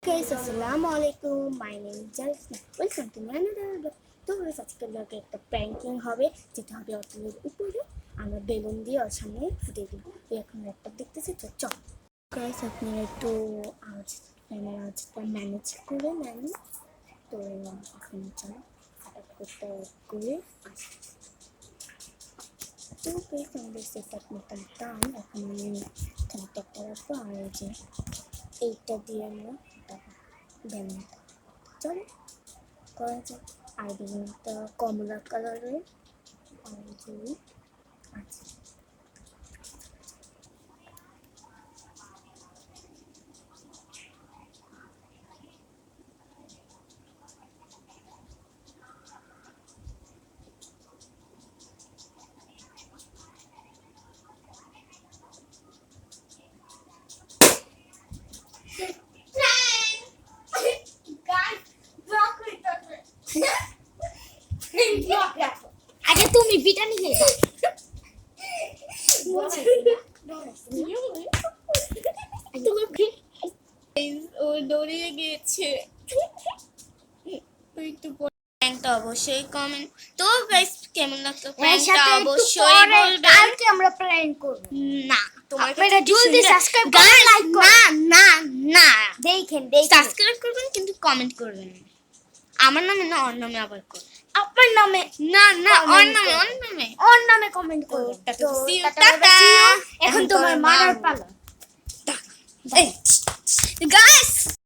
Guys, Assalamualaikum. My name is Jalsna. Welcome to my another vlog. তো guys, আজকে ব্লগে একটা প্র্যাঙ্কিং হবে, যেটা হবে অতলের উপরে আমরা বেলুন দিয়ে ওর সামনে ফুটে দিব। তো এখন ল্যাপটপ দেখতেছি, তো চল গাইস, আপনি একটু আওয়াজ ফ্যানের আওয়াজটা ম্যানেজ করে নেন। তো এখন চল ফটাফট করতে করে আসছি। তো গাইস, আমাদের সেটআপ মোটামুটি এখন আমি এখানে ট্যাপটা রাখবো, আর এই যে এইটা দিয়ে আমরা বেলুনটা চলো করা যাক। আর বেলুনটা কমলা কালারের আর যে আছে। আগে তুমি বিটা নিয়ে যাও। ও দৌড়িয়ে গিয়েছে। একটু প্র্যাঙ্কটা অবশ্যই কমেন্ট তো গাইস, কেমন লাগতো প্র্যাঙ্কটা অবশ্যই বলবেন। কালকে আমরা প্র্যাঙ্ক করব। না, তোমার আপনারা জলদি সাবস্ক্রাইব করুন, লাইক করুন। না না না, দেখেন সাবস্ক্রাইব করবেন কিন্তু কমেন্ট করবেন। আমার নামে না, ওর নামে আবার করবেন। আপনার নামে না না, ওর comment নামে, করবেন। ওর নামে। ওর নামে কমেন্ট করুন। টাটা, তো see you, tata, tata. see you। এখন এখন তোমার তোমার মারার মা- পালা। গাইস